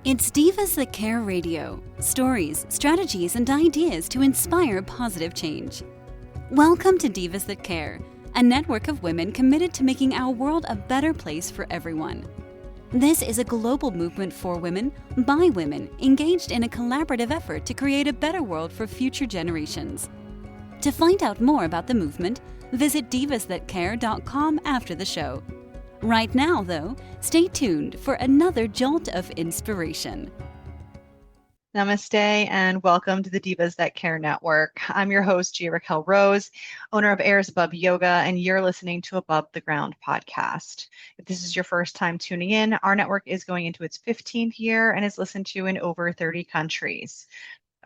It's Divas That Care Radio. Stories, strategies, and ideas to inspire positive change. Welcome to Divas That Care, a network of women committed to making our world a better place for everyone. This is a global movement for women, by women, engaged in a collaborative effort to create a better world for future generations. To find out more about the movement, visit divasthatcare.com after the show. Right now, though, stay tuned for another jolt of inspiration. Namaste and welcome to the Divas That Care Network. I'm your host, Gia-Raquel Rose, owner of Airs Above Yoga, and you're listening to Above the Ground podcast. If this is your first time tuning in, our network is going into its 15th year and is listened to in over 30 countries.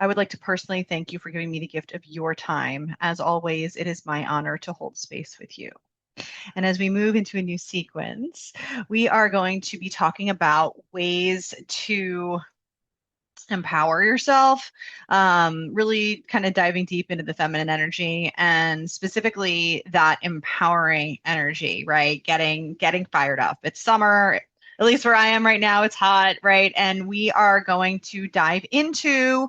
I would like to personally thank you for giving me the gift of your time. As always, it is my honor to hold space with you. And as we move into a new sequence, we are going to be talking about ways to empower yourself, really kind of diving deep into the feminine energy and specifically that empowering energy, right? Getting fired up. It's summer, at least where I am right now, it's hot, right? And we are going to dive into,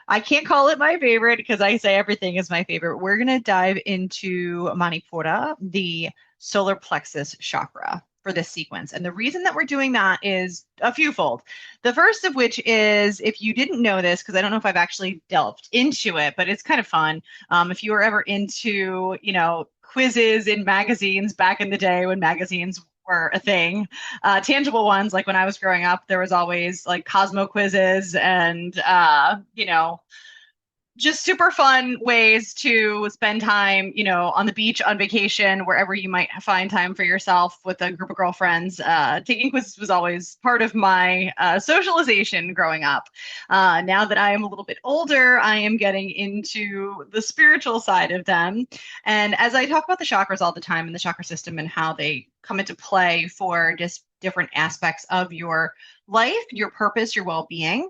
I can't call it my favorite because I say everything is my favorite. We're going to dive into Manipura, the solar plexus chakra, for this sequence. And the reason that we're doing that is a fewfold. The first of which is, if you didn't know this, because I don't know if I've actually delved into it, but it's kind of fun. If you were ever into, quizzes in magazines back in the day when magazines were a thing, tangible ones, like when I was growing up, there was always like Cosmo quizzes and, just super fun ways to spend time, on the beach, on vacation, wherever you might find time for yourself with a group of girlfriends. Taking quizzes was always part of my socialization growing up. Now that I am a little bit older, I am getting into the spiritual side of them. And as I talk about the chakras all the time and the chakra system and how they come into play for just different aspects of your life, your purpose, your well-being,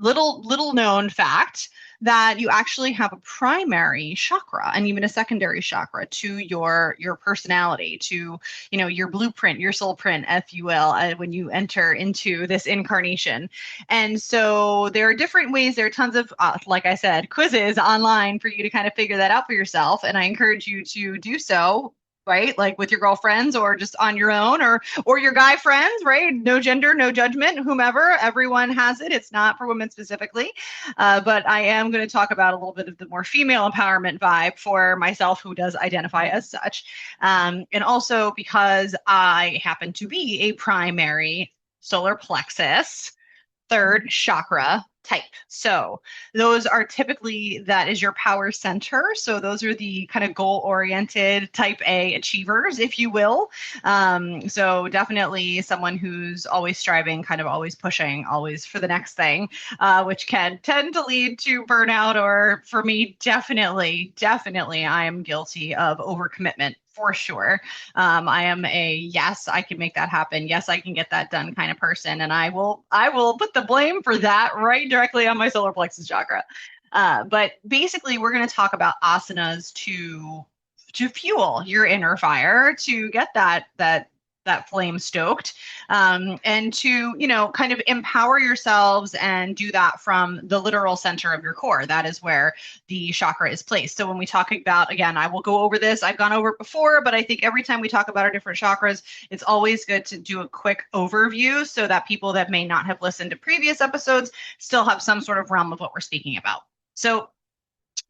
little known fact that you actually have a primary chakra and even a secondary chakra to your personality, to your blueprint, your soul print, if you will, when you enter into this incarnation. And so there are different ways. There are tons of, like I said, quizzes online for you to kind of figure that out for yourself. And I encourage you to do so, right? Like with your girlfriends or just on your own or your guy friends, right? No gender, no judgment, whomever, everyone has it. It's not for women specifically. But I am going to talk about a little bit of the more female empowerment vibe for myself, who does identify as such. And also because I happen to be a primary solar plexus, third chakra type. So those are typically, that is your power center. So those are the kind of goal-oriented type A achievers, if you will. So definitely someone who's always striving, kind of always pushing, always for the next thing, which can tend to lead to burnout, or for me, definitely, I am guilty of overcommitment. For sure. I am a yes, I can make that happen. Yes, I can get that done kind of person. And I will put the blame for that right directly on my solar plexus chakra. But basically, we're going to talk about asanas to fuel your inner fire, to get that flame stoked, and to, kind of empower yourselves and do that from the literal center of your core. That is where the chakra is placed. So when we talk about, again, I will go over this, I've gone over it before, but I think every time we talk about our different chakras, it's always good to do a quick overview so that people that may not have listened to previous episodes still have some sort of realm of what we're speaking about. So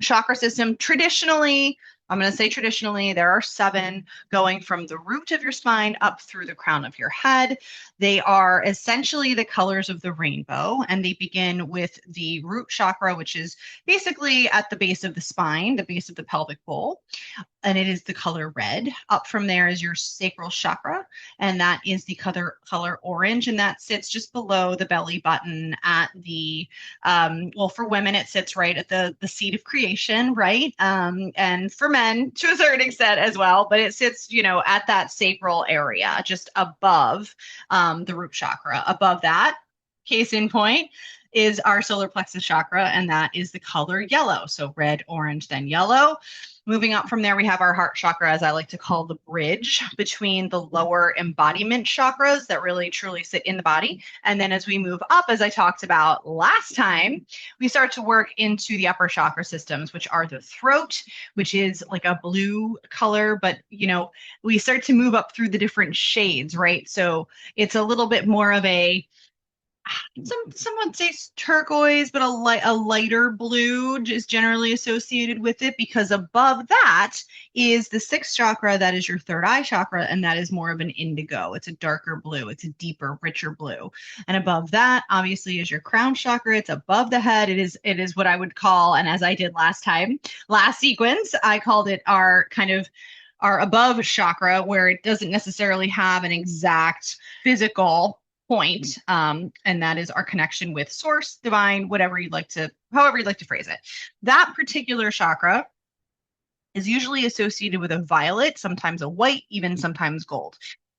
chakra system, traditionally, I'm going to say traditionally, there are 7 going from the root of your spine up through the crown of your head. They are essentially the colors of the rainbow, and they begin with the root chakra, which is basically at the base of the spine, the base of the pelvic bowl, and it is the color red. Up from there is your sacral chakra, and that is the color orange, and that sits just below the belly button at the, for women, it sits right at the seat of creation, right? And for men to a certain extent as well, but it sits, at that sacral area, just above the root chakra. Above that, case in point, is our solar plexus chakra, and that is the color yellow. So red, orange, then yellow. Moving up from there, we have our heart chakra, as I like to call the bridge between the lower embodiment chakras that really truly sit in the body. And then as we move up, as I talked about last time, we start to work into the upper chakra systems, which are the throat, which is like a blue color, but we start to move up through the different shades, right? So it's a little bit more of a some would say turquoise, but a lighter blue is generally associated with it, because above that is the sixth chakra, that is your third eye chakra, and that is more of an indigo. It's a darker blue, it's a deeper, richer blue. And above that, obviously, is your crown chakra. It's above the head. It is what I would call, and as I did last sequence, I called it our above chakra, where it doesn't necessarily have an exact physical point, and that is our connection with source, divine, however you'd like to phrase it. That particular chakra is usually associated with a violet, sometimes a white, even sometimes gold.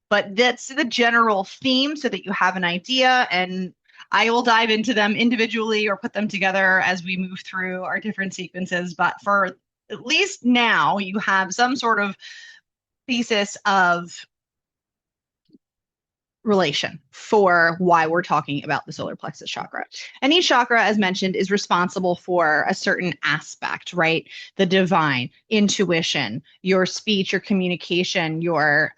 But that's the general theme, so that you have an idea, and I will dive into them individually or put them together as we move through our different sequences. But for at least now, you have some sort of thesis of relation for why we're talking about the solar plexus chakra. And each chakra, as mentioned, is responsible for a certain aspect, right? The divine, intuition, your speech, your communication, your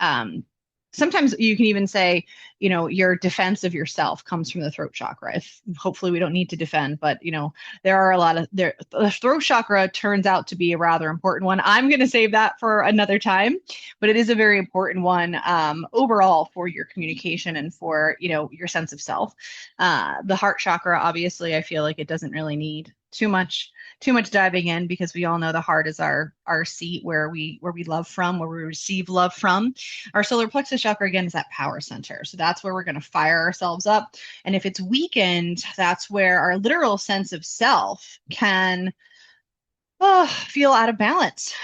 sometimes you can even say, your defense of yourself comes from the throat chakra. Hopefully we don't need to defend, but there are the throat chakra turns out to be a rather important one. I'm going to save that for another time, but it is a very important one overall for your communication and for, your sense of self. The heart chakra, obviously, I feel like it doesn't really need too much diving in, because we all know the heart is our seat where we love from, where we receive love from. Our solar plexus chakra, again, is that power center. So that's where we're going to fire ourselves up. And if it's weakened, that's where our literal sense of self can feel out of balance.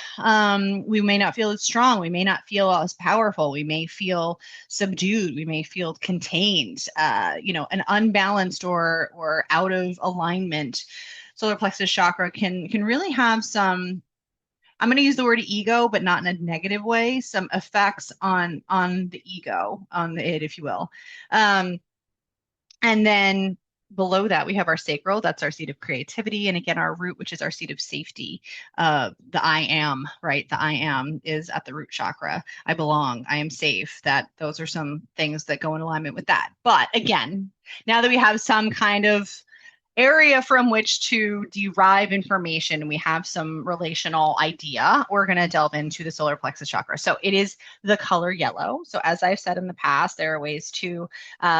We may not feel as strong. We may not feel as powerful. We may feel subdued. We may feel contained, an unbalanced or out of alignment. Solar plexus chakra can really have some, I'm going to use the word ego, but not in a negative way, some effects on the ego, on the id, if you will. And then below that, we have our sacral. That's our seat of creativity. And again, our root, which is our seat of safety. The I am, right? The I am is at the root chakra. I belong. I am safe. Those are some things that go in alignment with that. But again, now that we have some kind of area from which to derive information, and we have some relational idea, we're going to delve into the solar plexus chakra. So it is the color yellow. So as I've said in the past, there are ways to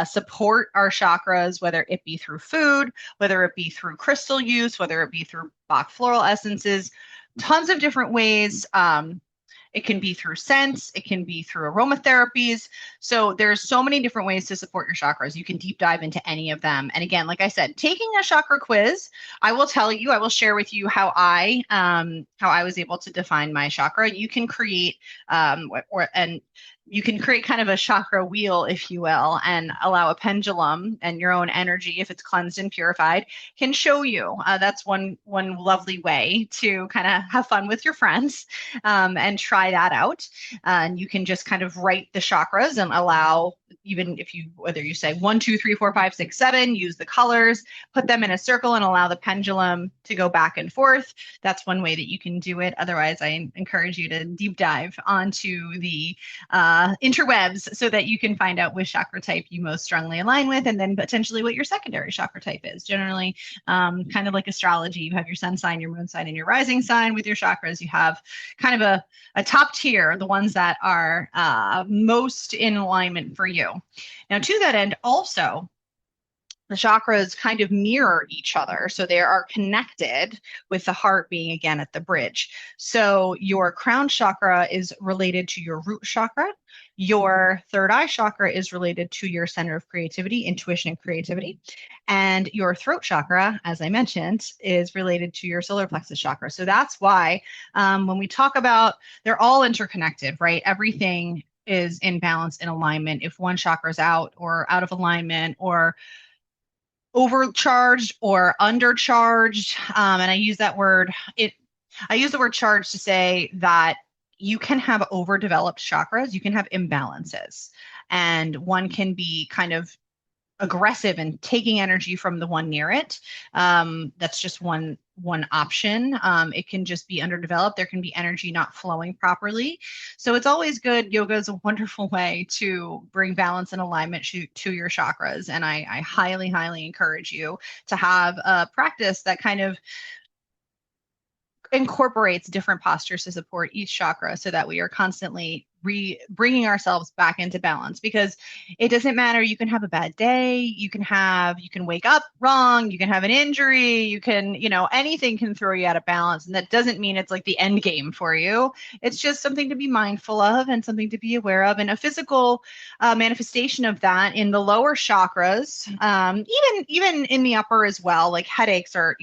support our chakras, whether it be through food, whether it be through crystal use, whether it be through Bach floral essences, tons of different ways. It can be through scents. It can be through aromatherapies. So there's so many different ways to support your chakras. You can deep dive into any of them. And again, like I said, taking a chakra quiz, I will share with you how I was able to define my chakra. You can create you can create kind of a chakra wheel, if you will, and allow a pendulum and your own energy, if it's cleansed and purified, can show you. That's one lovely way to kind of have fun with your friends and try that out. And you can just kind of write the chakras and allow, even if whether you say 1, 2, 3, 4, 5, 6, 7, use the colors, put them in a circle and allow the pendulum to go back and forth. That's one way that you can do it. Otherwise, I encourage you to deep dive onto the interwebs so that you can find out which chakra type you most strongly align with, and then potentially what your secondary chakra type is. Generally, kind of like astrology, you have your sun sign, your moon sign, and your rising sign. With your chakras, you have kind of a top tier, the ones that are most in alignment for you. Now, to that end, also, the chakras kind of mirror each other. So they are connected, with the heart being, again, at the bridge. So your crown chakra is related to your root chakra. Your third eye chakra is related to your center of creativity, intuition, and creativity. And your throat chakra, as I mentioned, is related to your solar plexus chakra. So that's why when we talk about, they're all interconnected, right? Everything is in balance, in alignment. If one chakra is out of alignment, or overcharged or undercharged. And I use that word, I use the word charged to say that you can have overdeveloped chakras, you can have imbalances, and one can be kind of aggressive and taking energy from the one near it. That's just one option. It can just be underdeveloped. There can be energy not flowing properly. So it's always good. Yoga is a wonderful way to bring balance and alignment to your chakras. And I highly, highly encourage you to have a practice that kind of incorporates different postures to support each chakra so that we are constantly bringing ourselves back into balance, because it doesn't matter. You can have a bad day. You can wake up wrong. You can have an injury. Anything can throw you out of balance. And that doesn't mean it's like the end game for you. It's just something to be mindful of and something to be aware of. And a physical manifestation of that in the lower chakras, even in the upper as well, like headaches are,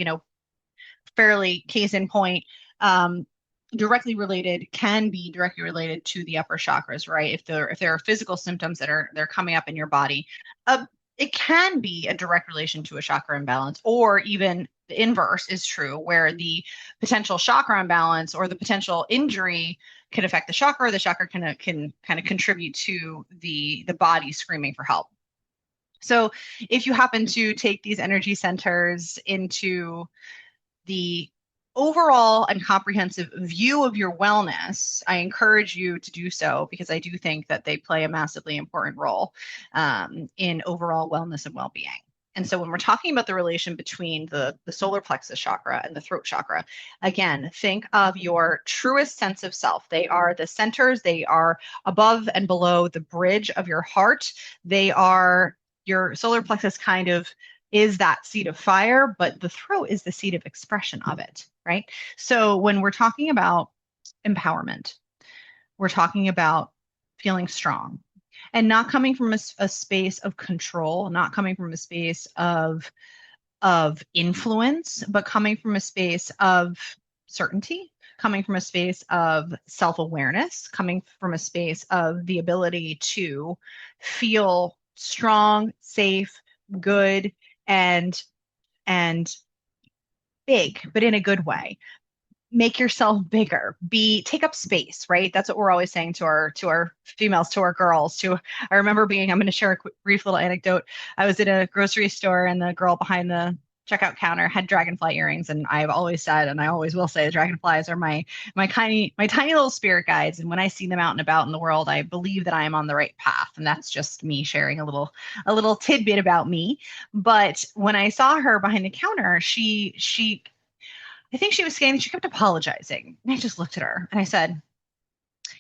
fairly case in point, can be directly related to the upper chakras, right? If there are physical symptoms they're coming up in your body, it can be a direct relation to a chakra imbalance, or even the inverse is true, where the potential chakra imbalance or the potential injury can affect the chakra. The chakra can kind of contribute to the body screaming for help. So if you happen to take these energy centers into the overall and comprehensive view of your wellness, I encourage you to do so, because I do think that they play a massively important role in overall wellness and well-being. And so when we're talking about the relation between the solar plexus chakra and the throat chakra, again, think of your truest sense of self. They are the centers. They are above and below the bridge of your heart. They are your solar plexus kind of is that seat of fire, but the throat is the seat of expression of it, right? So when we're talking about empowerment, we're talking about feeling strong and not coming from a space of control, not coming from a space of influence, but coming from a space of certainty, coming from a space of self-awareness, coming from a space of the ability to feel strong, safe, good, and big, but in a good way. Make yourself bigger. Take up space, right? That's what we're always saying to our females, to our girls. I remember I'm going to share a brief little anecdote. I was at a grocery store and the girl behind the checkout counter had dragonfly earrings, and I've always said, and I always will say, the dragonflies are my tiny little spirit guides. And when I see them out and about in the world, I believe that I am on the right path. And that's just me sharing a little tidbit about me. But when I saw her behind the counter, I think she was scanning. She kept apologizing. And I just looked at her and I said,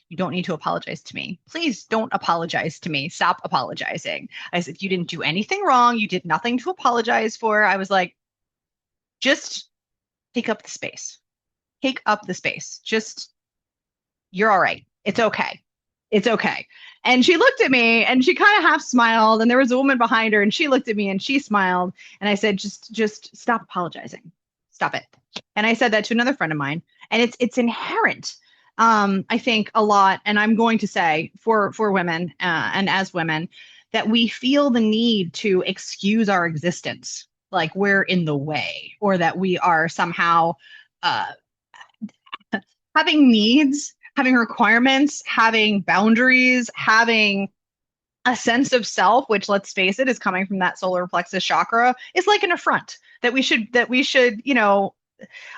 "You don't need to apologize to me. Please don't apologize to me. Stop apologizing." I said, "You didn't do anything wrong. You did nothing to apologize for." I was like, just take up the space. Take up the space. You're all right. It's okay. It's okay. And she looked at me and she kind of half smiled, and there was a woman behind her and she looked at me and she smiled. And I said, just stop apologizing. Stop it. And I said that to another friend of mine, and it's inherent. I think a lot, and I'm going to say for women and as women, that we feel the need to excuse our existence, like we're in the way, or that we are somehow having needs, having requirements, having boundaries, having a sense of self, which, let's face it, is coming from that solar plexus chakra, is like an affront that we should,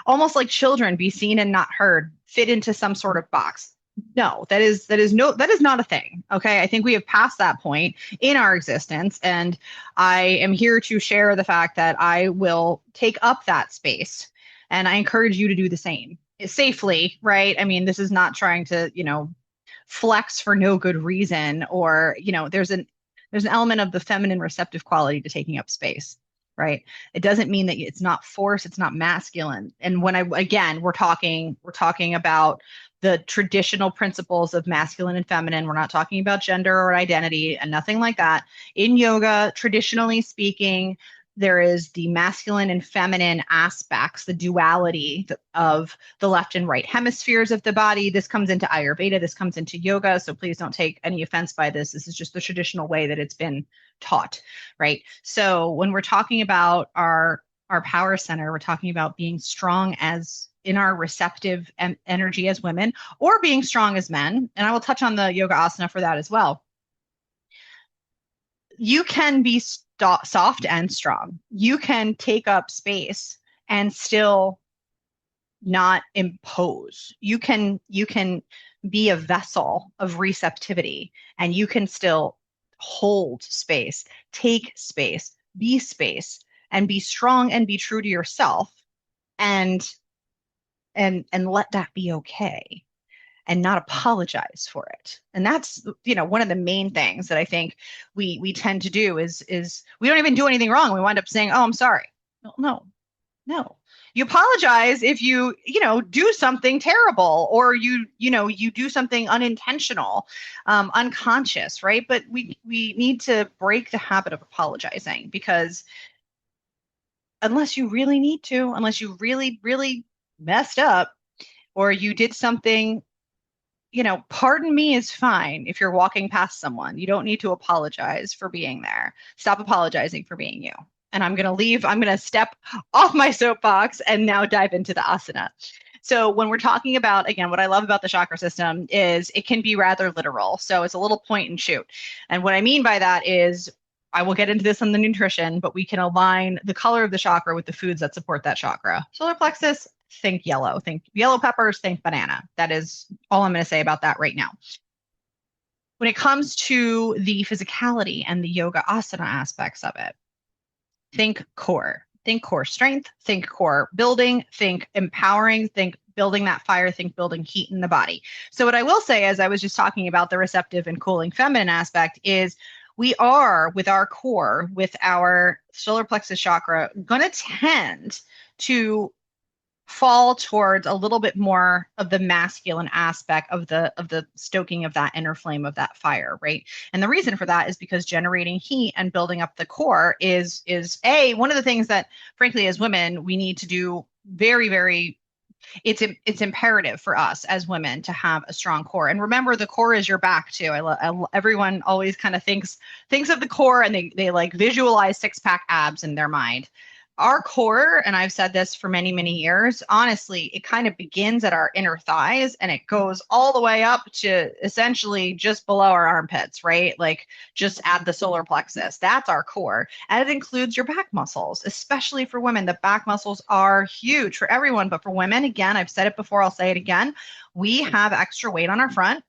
almost like children, be seen and not heard, fit into some sort of box. No, that is not a thing. Okay. I think we have passed that point in our existence. And I am here to share the fact that I will take up that space. And I encourage you to do the same safely, right? I mean, this is not trying to, flex for no good reason, or, there's an element of the feminine receptive quality to taking up space. Right. It doesn't mean that it's not force. It's not masculine. And we're talking about the traditional principles of masculine and feminine. We're not talking about gender or identity and nothing like that. In yoga, traditionally speaking, There is the masculine and feminine aspects, the duality of the left and right hemispheres of the body. This comes into Ayurveda, this comes into yoga. So please don't take any offense by this. This is just the traditional way that it's been taught, right? So when we're talking about our power center, we're talking about being strong as in our receptive energy as women, or being strong as men. And I will touch on the yoga asana for that as well. You can be soft and strong. You can take up space and still not impose. You can be a vessel of receptivity, and you can still hold space, take space, and be strong and be true to yourself, and and let that be okay, and not apologize for it. And that's, one of the main things that I think we tend to do is we don't even do anything wrong. We wind up saying, "Oh, I'm sorry." No, no. You apologize if you do something terrible, or you do something unintentional, unconscious, right? But we need to break the habit of apologizing, because unless you really need to, unless you really, really messed up, or you did something, pardon me is fine if you're walking past someone. You don't need to apologize for being there. Stop apologizing for being you. And I'm going to step off my soapbox and now dive into the asana. So when we're talking about, again, what I love about the chakra system is it can be rather literal. So it's a little point and shoot. And what I mean by that is, I will get into this on the nutrition, but we can align the color of the chakra with the foods that support that chakra. Solar plexus, think yellow peppers, think banana. That is all I'm going to say about that right now. When it comes to the physicality and the yoga asana aspects of it, think core strength, think core building, think empowering, think building that fire, think building heat in the body. So what I will say, as I was just talking about the receptive and cooling feminine aspect, is we are, with our core, with our solar plexus chakra, going to tend to fall towards a little bit more of the masculine aspect of the stoking of that inner flame of that fire, right? And the reason for that is because generating heat and building up the core is one of the things that, frankly, as women, we need to do very, very. It's imperative for us as women to have a strong core. And remember, the core is your back too. Everyone always kind of thinks of the core, and they like visualize six-pack abs in their mind. Our core, and I've said this for many, many years, honestly, it kind of begins at our inner thighs and it goes all the way up to essentially just below our armpits, right? Like just at the solar plexus. That's our core. And it includes your back muscles, especially for women. The back muscles are huge for everyone, but for women, again, I've said it before, I'll say it again. We have extra weight on our front.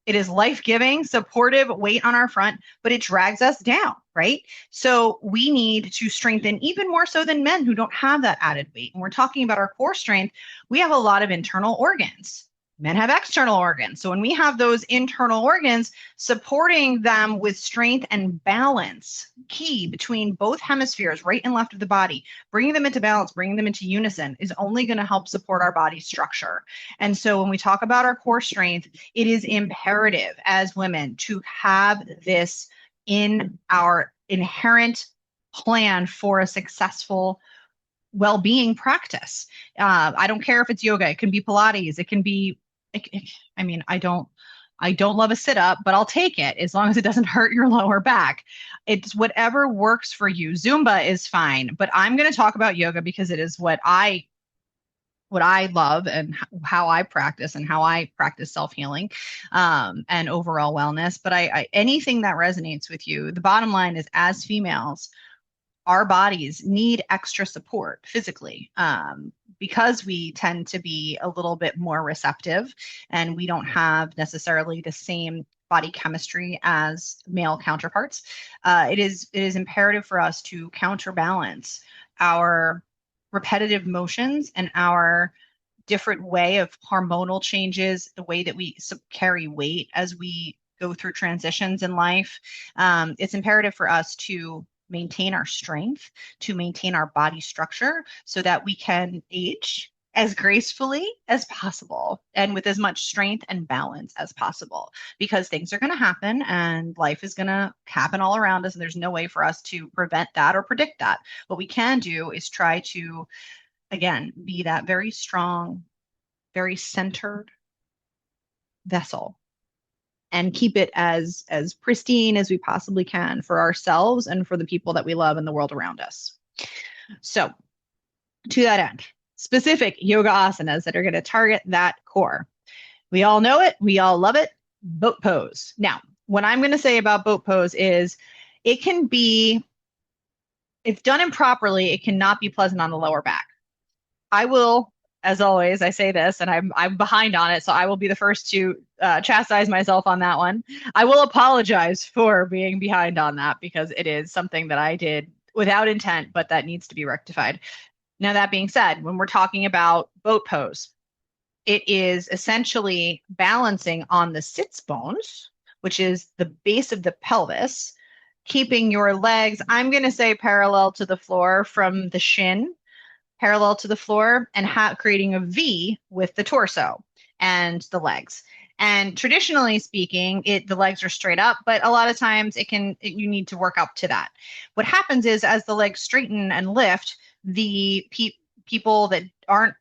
It is life-giving, supportive weight on our front, but it drags us down, right? So we need to strengthen even more so than men who don't have that added weight. And we're talking about our core strength. We have a lot of internal organs. Men have external organs. So when we have those internal organs, supporting them with strength and balance, key between both hemispheres, right and left of the body, bringing them into balance, bringing them into unison, is only going to help support our body structure. And so when we talk about our core strength, it is imperative as women to have this in our inherent plan for a successful well-being practice. I don't care if it's yoga, it can be Pilates, it can be, I mean, I don't love a sit-up, but I'll take it as long as it doesn't hurt your lower back. It's whatever works for you. Zumba is fine, but I'm going to talk about yoga because it is what I love and how I practice self-healing and overall wellness. But I anything that resonates with you, the bottom line is, as females, our bodies need extra support physically because we tend to be a little bit more receptive and we don't have necessarily the same body chemistry as male counterparts. It is imperative for us to counterbalance our repetitive motions and our different way of hormonal changes, the way that we carry weight as we go through transitions in life. It's imperative for us to maintain our strength, to maintain our body structure so that we can age as gracefully as possible and with as much strength and balance as possible, because things are going to happen and life is going to happen all around us. And there's no way for us to prevent that or predict that. What we can do is try to, again, be that very strong, very centered vessel and keep it as pristine as we possibly can for ourselves and for the people that we love in the world around us. So to that end, specific yoga asanas that are going to target that core. We all know it. We all love it. Boat pose. Now, what I'm going to say about boat pose is it can be, if done improperly, it cannot be pleasant on the lower back. I will, as always, I say this, and I'm behind on it, so I will be the first to chastise myself on that one. I will apologize for being behind on that because it is something that I did without intent, but that needs to be rectified. Now, that being said, when we're talking about boat pose, it is essentially balancing on the sits bones, which is the base of the pelvis, keeping your legs, I'm going to say parallel to the floor from the shin, parallel to the floor, and creating a V with the torso and the legs. And traditionally speaking, the legs are straight up, but a lot of times you need to work up to that. What happens is as the legs straighten and lift, the people that aren't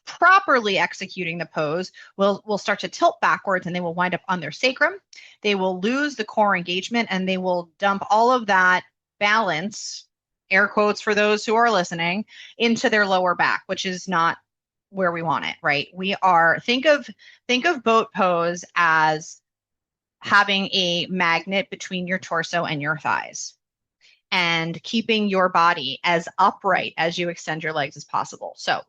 properly executing the pose will start to tilt backwards and they will wind up on their sacrum. They will lose the core engagement and they will dump all of that balance, air quotes for those who are listening, into their lower back, which is not where we want it, right? Think of boat pose as having a magnet between your torso and your thighs and keeping your body as upright as you extend your legs as possible. So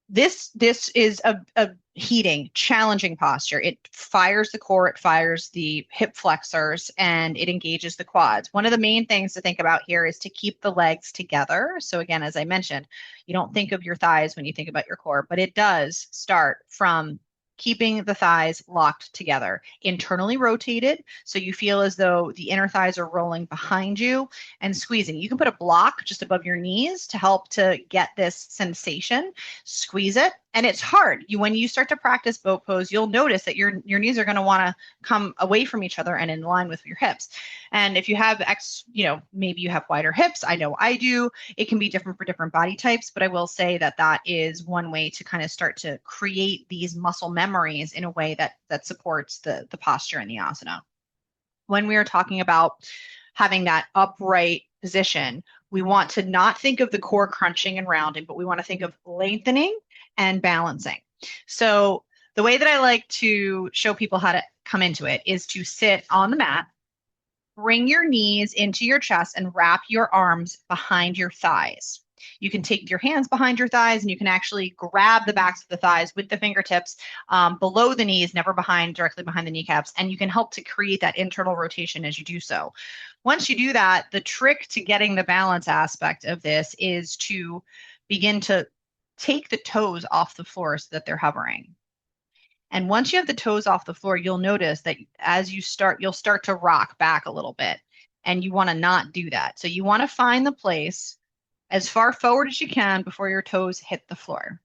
this is a heating, challenging posture. It fires the core, it fires the hip flexors, and it engages the quads. One of the main things to think about here is to keep the legs together. So again, as I mentioned, you don't think of your thighs when you think about your core, but it does start from keeping the thighs locked together, internally rotated, so you feel as though the inner thighs are rolling behind you and squeezing. You can put a block just above your knees to help to get this sensation. Squeeze it. And it's hard. When you start to practice boat pose, you'll notice that your knees are going to want to come away from each other and in line with your hips. And if you have maybe you have wider hips, I know I do. It can be different for different body types, but I will say that is one way to kind of start to create these muscle memories in a way that supports the posture and the asana. When we are talking about having that upright position, we want to not think of the core crunching and rounding, but we want to think of lengthening and balancing. So the way that I like to show people how to come into it is to sit on the mat, bring your knees into your chest, and wrap your arms behind your thighs. You can take your hands behind your thighs and you can actually grab the backs of the thighs with the fingertips below the knees, never directly behind the kneecaps. And you can help to create that internal rotation as you do so. Once you do that, the trick to getting the balance aspect of this is to begin to take the toes off the floor so that they're hovering. And once you have the toes off the floor, you'll notice that as you'll start to rock back a little bit. And you want to not do that. So you want to find the place as far forward as you can before your toes hit the floor.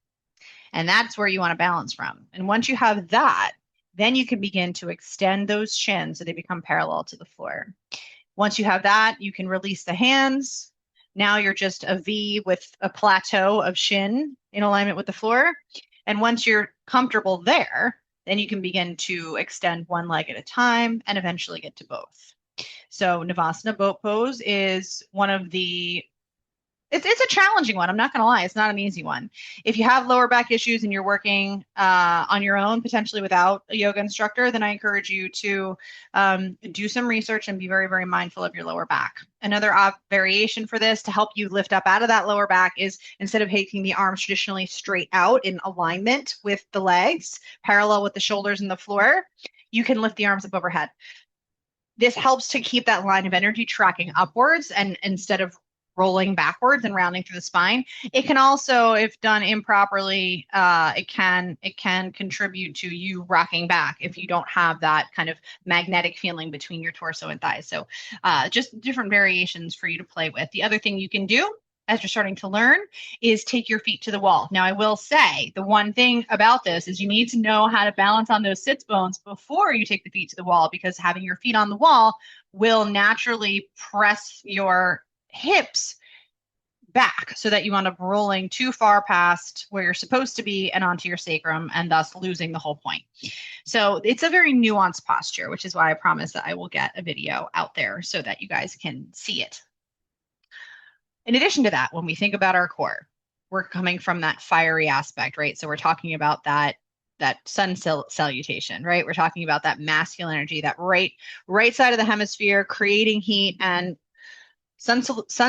And that's where you want to balance from. And once you have that, then you can begin to extend those shins so they become parallel to the floor. Once you have that, you can release the hands. Now you're just a V with a plateau of shin in alignment with the floor. And once you're comfortable there, then you can begin to extend one leg at a time and eventually get to both. So Navasana boat pose is one of it's a challenging one. I'm not going to lie. It's not an easy one. If you have lower back issues and you're working on your own, potentially without a yoga instructor, then I encourage you to do some research and be very, very mindful of your lower back. Another variation for this to help you lift up out of that lower back is instead of taking the arms traditionally straight out in alignment with the legs, parallel with the shoulders and the floor, you can lift the arms up overhead. This helps to keep that line of energy tracking upwards and instead of rolling backwards and rounding through the spine. It can also, if done improperly, it can contribute to you rocking back if you don't have that kind of magnetic feeling between your torso and thighs. So just different variations for you to play with. The other thing you can do as you're starting to learn, is take your feet to the wall. Now, I will say the one thing about this is you need to know how to balance on those sits bones before you take the feet to the wall, because having your feet on the wall will naturally press your hips back so that you end up rolling too far past where you're supposed to be and onto your sacrum, and thus losing the whole point. So it's a very nuanced posture, which is why I promise that I will get a video out there so that you guys can see it. In addition to that, when we think about our core, we're coming from that fiery aspect, right? So we're talking about that sun salutation, right? We're talking about that masculine energy, that right side of the hemisphere creating heat. And sun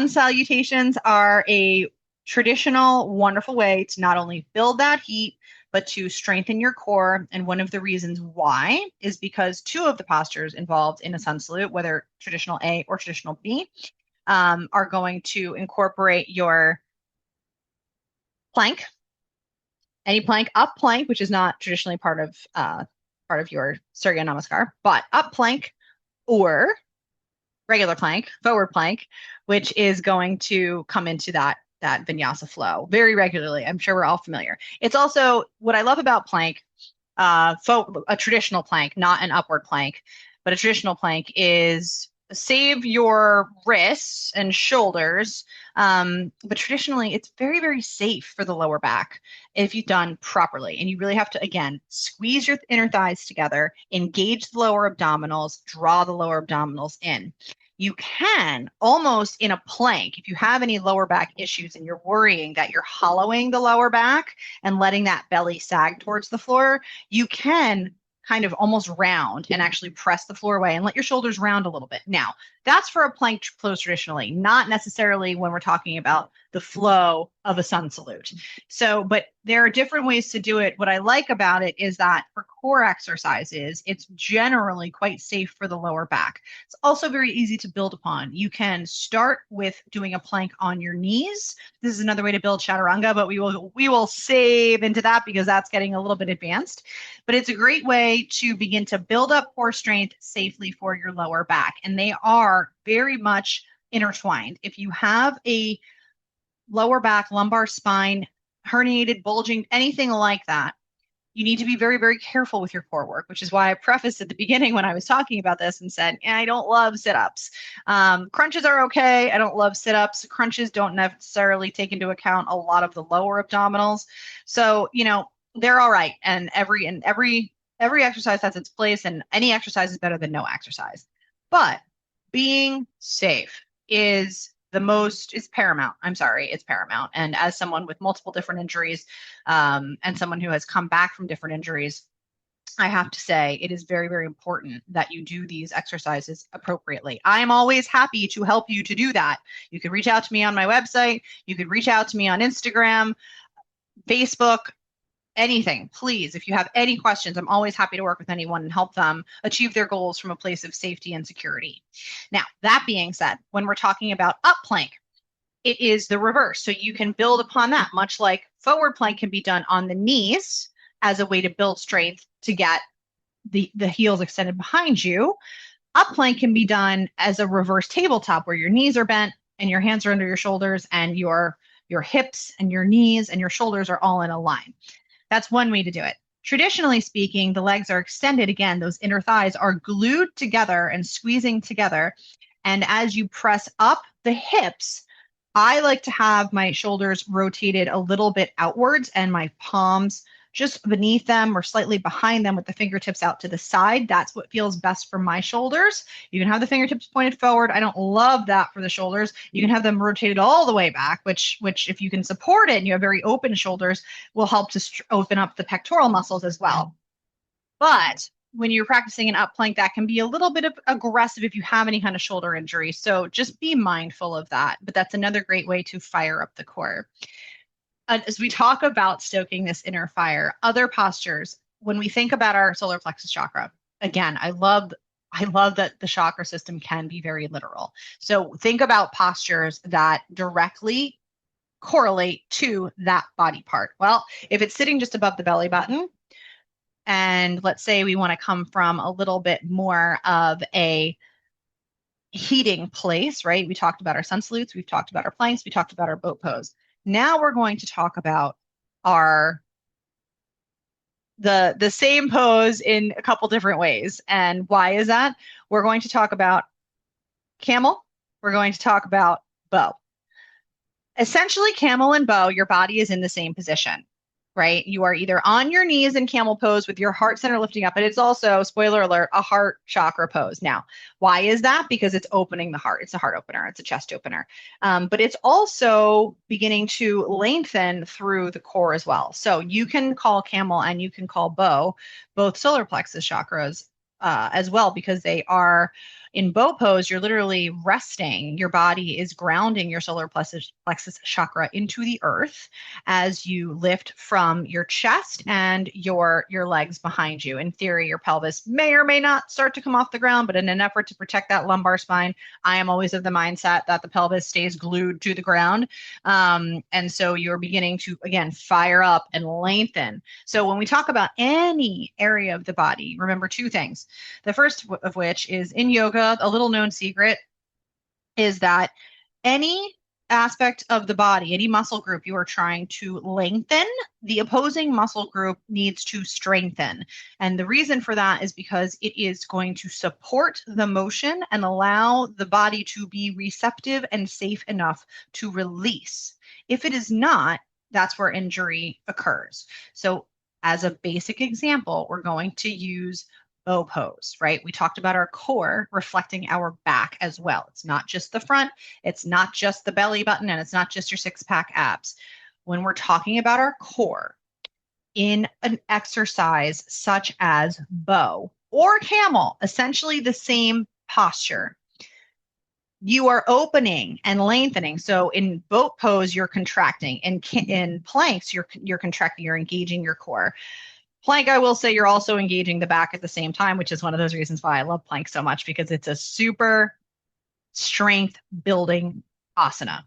salutations are a traditional, wonderful way to not only build that heat, but to strengthen your core. And one of the reasons why is because two of the postures involved in a sun salute, whether traditional A or traditional B, are going to incorporate your plank, any plank, up plank, which is not traditionally part of your Surya Namaskar, but up plank, or regular plank, forward plank, which is going to come into that vinyasa flow very regularly. I'm sure we're all familiar. It's also what I love about plank, a traditional plank, not an upward plank, but a traditional plank is save your wrists and shoulders. But traditionally, it's very, very safe for the lower back if you've done properly. And you really have to, again, squeeze your inner thighs together, engage the lower abdominals, draw the lower abdominals in. You can almost in a plank, if you have any lower back issues and you're worrying that you're hollowing the lower back and letting that belly sag towards the floor, you can kind of almost round and actually press the floor away and let your shoulders round a little bit. Now, that's for a plank pose traditionally, not necessarily when we're talking about the flow of a sun salute. So, but there are different ways to do it. What I like about it is that for core exercises, it's generally quite safe for the lower back. It's also very easy to build upon. You can start with doing a plank on your knees. This is another way to build chaturanga, but we will save into that because that's getting a little bit advanced. But it's a great way to begin to build up core strength safely for your lower back. And they are very much intertwined. If you have a lower back, lumbar spine, herniated, bulging, anything like that, you need to be very, very careful with your core work, which is why I prefaced at the beginning when I was talking about this and said, I don't love sit-ups. Crunches are okay. I don't love sit-ups. Crunches don't necessarily take into account a lot of the lower abdominals. So, they're all right. And every exercise has its place, and any exercise is better than no exercise. But being safe is paramount. I'm sorry, it's paramount. And as someone with multiple different injuries, and someone who has come back from different injuries, I have to say it is very, very important that you do these exercises appropriately. I'm always happy to help you to do that. You can reach out to me on my website. You could reach out to me on Instagram, Facebook, anything, please. If you have any questions, I'm always happy to work with anyone and help them achieve their goals from a place of safety and security. Now, that being said, when we're talking about up plank, it is the reverse. So you can build upon that, much like forward plank can be done on the knees as a way to build strength to get the heels extended behind you. Up plank can be done as a reverse tabletop where your knees are bent and your hands are under your shoulders and your hips and your knees and your shoulders are all in a line. That's one way to do it. Traditionally speaking, the legs are extended. Again, those inner thighs are glued together and squeezing together. And as you press up the hips, I like to have my shoulders rotated a little bit outwards and my palms just beneath them or slightly behind them with the fingertips out to the side. That's what feels best for my shoulders. You can have the fingertips pointed forward. I don't love that for the shoulders. You can have them rotated all the way back, which if you can support it and you have very open shoulders, will help to open up the pectoral muscles as well. But when you're practicing an up plank, that can be a little bit of aggressive if you have any kind of shoulder injury. So just be mindful of that. But that's another great way to fire up the core. As we talk about stoking this inner fire, other postures, when we think about our solar plexus chakra, again, I love that the chakra system can be very literal. So think about postures that directly correlate to that body part. Well, if it's sitting just above the belly button, and let's say we want to come from a little bit more of a heating place, right? We talked about our sun salutes, we've talked about our planks, we talked about our boat pose. Now we're going to talk about our the same pose in a couple different ways. And why is that? We're going to talk about camel, we're going to talk about bow. Essentially, camel and bow, your body is in the same position, right? You are either on your knees in camel pose with your heart center lifting up, and it's also, spoiler alert, a heart chakra pose. Now, why is that? Because it's opening the heart. It's a heart opener. It's a chest opener. But it's also beginning to lengthen through the core as well. So you can call camel and you can call bow both solar plexus chakras as well, because they are in bow pose, you're literally resting. Your body is grounding your solar plexus chakra into the earth as you lift from your chest and your legs behind you. In theory, your pelvis may or may not start to come off the ground, but in an effort to protect that lumbar spine, I am always of the mindset that the pelvis stays glued to the ground. And so you're beginning to, again, fire up and lengthen. So when we talk about any area of the body, remember two things. The first of which is in yoga, a little known secret is that any aspect of the body, any muscle group you are trying to lengthen, the opposing muscle group needs to strengthen. And the reason for that is because it is going to support the motion and allow the body to be receptive and safe enough to release. If it is not, that's where injury occurs. So as a basic example, we're going to use bow pose, right? We talked about our core reflecting our back as well. It's not just the front, it's not just the belly button, and it's not just your six-pack abs. When we're talking about our core in an exercise such as bow or camel, essentially the same posture, you are opening and lengthening. So in boat pose, you're contracting. In planks, you're contracting, you're engaging your core. Plank, I will say you're also engaging the back at the same time, which is one of those reasons why I love plank so much, because it's a super strength building asana.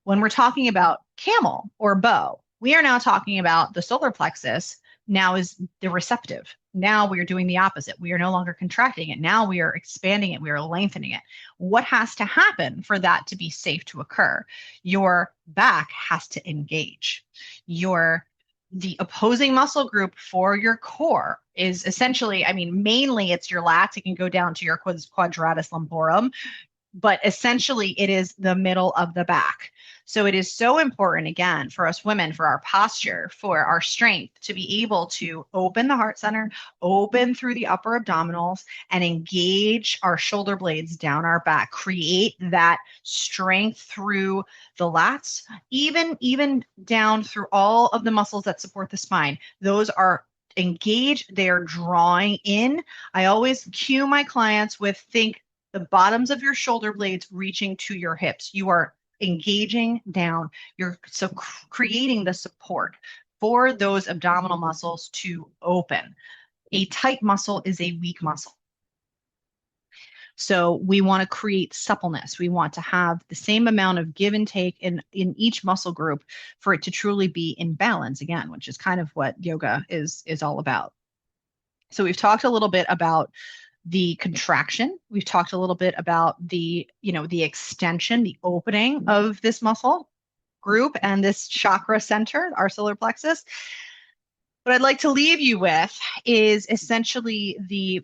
When we're talking about camel or bow, we are now talking about the solar plexus now is the receptive. Now we are doing the opposite. We are no longer contracting it. Now we are expanding it. We are lengthening it. What has to happen for that to be safe to occur? Your back has to engage. The opposing muscle group for your core is essentially, I mean, mainly it's your lats. It can go down to your quadratus lumborum, but essentially it is the middle of the back. So it is so important, again, for us women, for our posture, for our strength, to be able to open the heart center, open through the upper abdominals, and engage our shoulder blades down our back, create that strength through the lats, even down through all of the muscles that support the spine. Those are engaged, they are drawing in. I always cue my clients with, think the bottoms of your shoulder blades reaching to your hips. You are engaging down. You're so creating the support for those abdominal muscles to open. A tight muscle is a weak muscle. So we want to create suppleness. We want to have the same amount of give and take in each muscle group for it to truly be in balance, again, which is kind of what yoga is all about. So we've talked a little bit about the contraction. We've talked a little bit about the extension, the opening of this muscle group and this chakra center, our solar plexus. What I'd like to leave you with is essentially the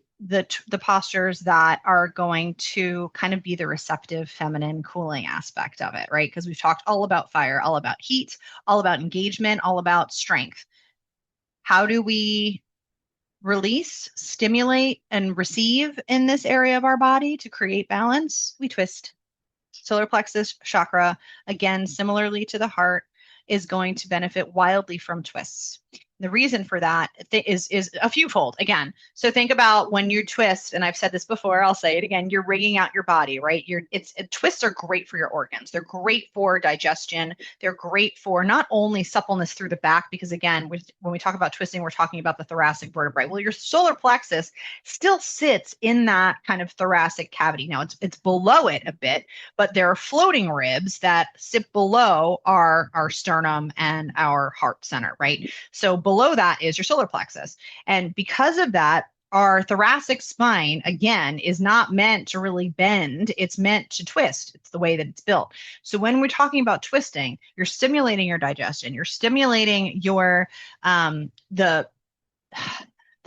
postures that are going to kind of be the receptive, feminine, cooling aspect of it, right? Because we've talked all about fire, all about heat, all about engagement, all about strength. How do we release, stimulate, and receive in this area of our body to create balance? We twist. Solar plexus chakra, again, similarly to the heart, is going to benefit wildly from twists. The reason for that is a fewfold. Again, so think about when you twist, and I've said this before, I'll say it again, you're rigging out your body, right? Twists are great for your organs. They're great for digestion. They're great for not only suppleness through the back, because again, when we talk about twisting, we're talking about the thoracic vertebrae. Well, your solar plexus still sits in that kind of thoracic cavity. Now it's below it a bit, but there are floating ribs that sit below our sternum and our heart center, right? So below that is your solar plexus. And because of that, our thoracic spine, again, is not meant to really bend. It's meant to twist. It's the way that it's built. So when we're talking about twisting, you're stimulating your digestion. You're stimulating your the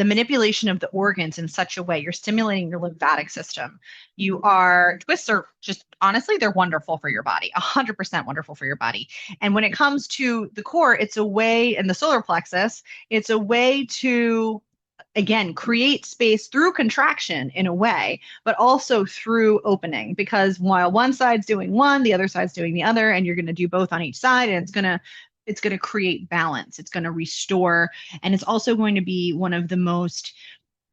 the manipulation of the organs in such a way. You're stimulating your lymphatic system. Twists are just, honestly, they're wonderful for your body, 100% wonderful for your body. And when it comes to the core, it's a way, and the solar plexus, it's a way to, again, create space through contraction in a way, but also through opening, because while one side's doing one, the other side's doing the other, and you're going to do both on each side, and it's going to create balance. It's going to restore, and it's also going to be one of the most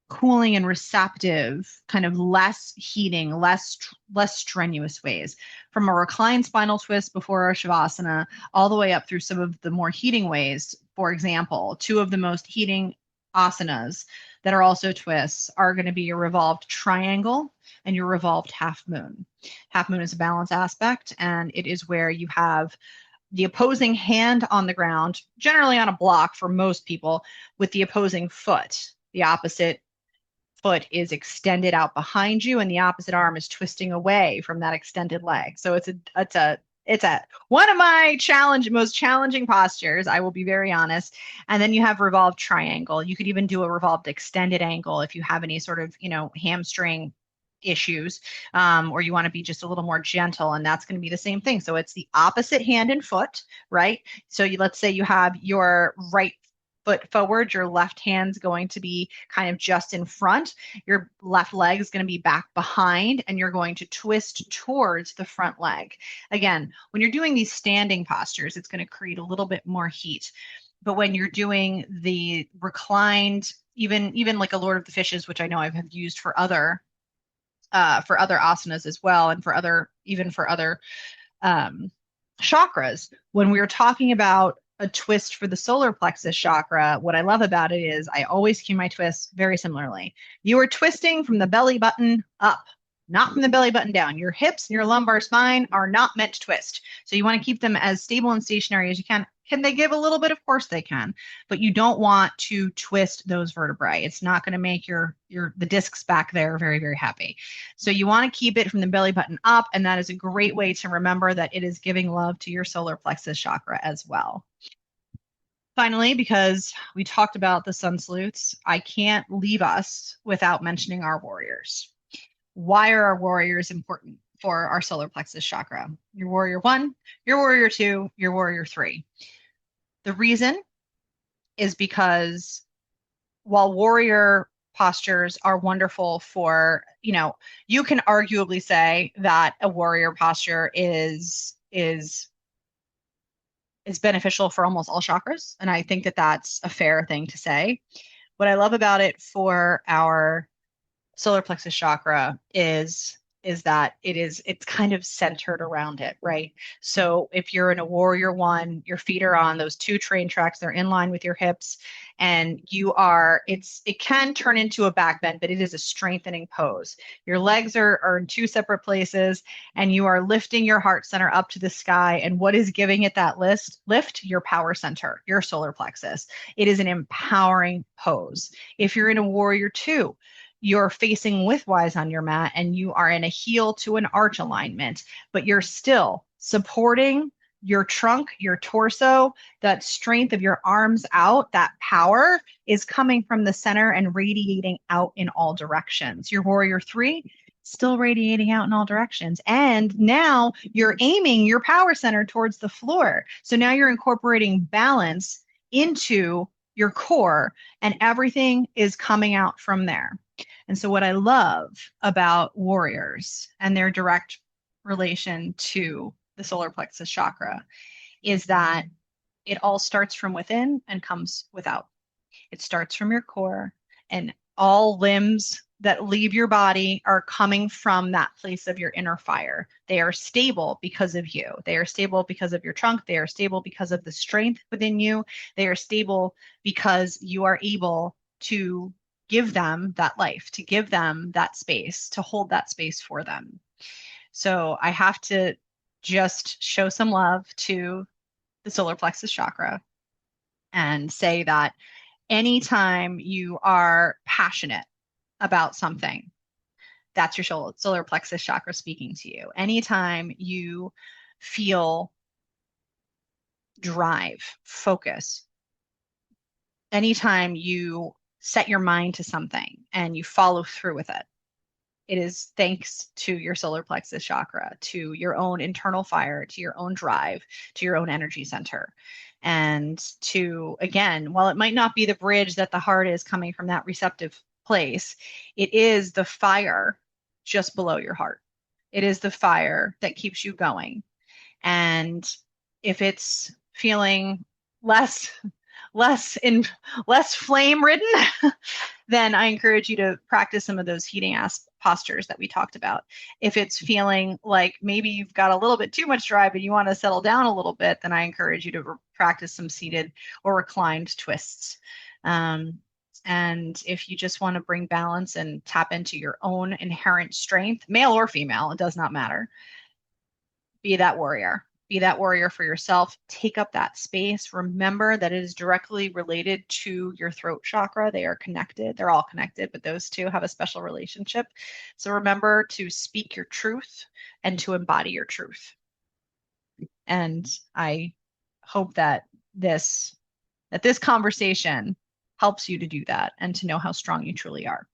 cooling and receptive, kind of less heating, less strenuous ways. From a reclined spinal twist before our shavasana, all the way up through some of the more heating ways. For example, two of the most heating asanas that are also twists are going to be your revolved triangle and your revolved half moon. Half moon is a balance aspect, and it is where you have the opposing hand on the ground, generally on a block for most people, with the opposing foot. The opposite foot is extended out behind you, and the opposite arm is twisting away from that extended leg. So it's a one of my most challenging postures, I will be very honest. And then you have revolved triangle. You could even do a revolved extended angle if you have any sort of, hamstring issues, or you want to be just a little more gentle, and that's going to be the same thing. So it's the opposite hand and foot, right? So let's say you have your right foot forward, your left hand's going to be kind of just in front, your left leg is going to be back behind, and you're going to twist towards the front leg. Again, when you're doing these standing postures, it's going to create a little bit more heat. But when you're doing the reclined, even like a Lord of the Fishes, which I know I have used for other asanas as well, and for other chakras, when we were talking about a twist for the solar plexus chakra, what I love about it is I always cue my twists very similarly. You are twisting from the belly button up, not from the belly button down. Your hips and your lumbar spine are not meant to twist. So you want to keep them as stable and stationary as you can. Can they give a little bit? Of course they can, but you don't want to twist those vertebrae. It's not going to make the discs back there very, very happy. So you want to keep it from the belly button up, and that is a great way to remember that it is giving love to your solar plexus chakra as well. Finally, because we talked about the sun salutes, I can't leave us without mentioning our warriors. Why are our warriors important for our solar plexus chakra? Your warrior 1, your warrior 2, your warrior 3. The reason is because while warrior postures are wonderful for, you can arguably say that a warrior posture is beneficial for almost all chakras. And I think that that's a fair thing to say. What I love about it for our solar plexus chakra is that it's kind of centered around it, right? So if you're in a warrior 1, your feet are on those 2 train tracks, they're in line with your hips, and it can turn into a back bend, but it is a strengthening pose. Your legs are in 2 separate places, and you are lifting your heart center up to the sky. And what is giving it that lift? Your power center, your solar plexus. It is an empowering pose. If you're in a warrior 2, you're facing widthwise on your mat, and you are in a heel to an arch alignment, but you're still supporting your trunk, your torso, that strength of your arms out, that power is coming from the center and radiating out in all directions. Your warrior 3, still radiating out in all directions. And now you're aiming your power center towards the floor. So now you're incorporating balance into your core, and everything is coming out from there. And so what I love about warriors and their direct relation to the solar plexus chakra is that it all starts from within and comes without. It starts from your core, and all limbs that leave your body are coming from that place of your inner fire. They are stable because of you. They are stable because of your trunk. They are stable because of the strength within you. They are stable because you are able to give them that life, to give them that space, to hold that space for them. So I have to just show some love to the solar plexus chakra and say that anytime you are passionate about something, that's your solar plexus chakra speaking to you. Anytime you feel drive, focus, anytime you set your mind to something and you follow through with it, it is thanks to your solar plexus chakra, to your own internal fire, to your own drive, to your own energy center. And to, again, while it might not be the bridge that the heart is coming from that receptive place, it is the fire just below your heart. It is the fire that keeps you going. And if it's feeling less flame ridden, then I encourage you to practice some of those heating postures that we talked about. If it's feeling like maybe you've got a little bit too much drive and you want to settle down a little bit, then I encourage you to practice some seated or reclined twists. And if you just want to bring balance and tap into your own inherent strength, male or female, it does not matter. Be that warrior. Be that warrior for yourself. Take up that space. Remember that it is directly related to your throat chakra. They are connected. They're all connected, but those two have a special relationship. So remember to speak your truth and to embody your truth. And I hope that this conversation helps you to do that and to know how strong you truly are.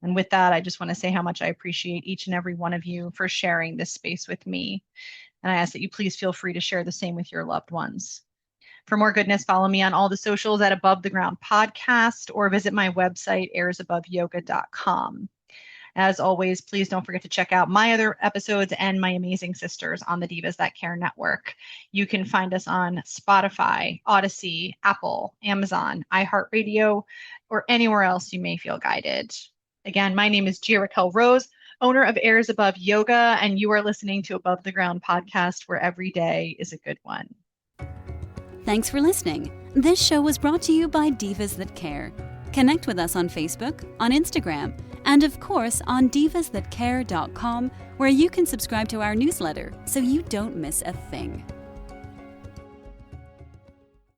And with that, I just want to say how much I appreciate each and every one of you for sharing this space with me. And I ask that you please feel free to share the same with your loved ones. For more goodness, follow me on all the socials at Above the Ground Podcast or visit my website, airsaboveyoga.com. As always, please don't forget to check out my other episodes and my amazing sisters on the Divas That Care network. You can find us on Spotify, Odyssey, Apple, Amazon, iHeartRadio, or anywhere else you may feel guided. Again, my name is Gia-Raquel Rose, owner of Airs Above Yoga, and you are listening to Above the Ground Podcast, where every day is a good one. Thanks for listening. This show was brought to you by Divas That Care. Connect with us on Facebook, on Instagram, and of course on divasthatcare.com, where you can subscribe to our newsletter so you don't miss a thing.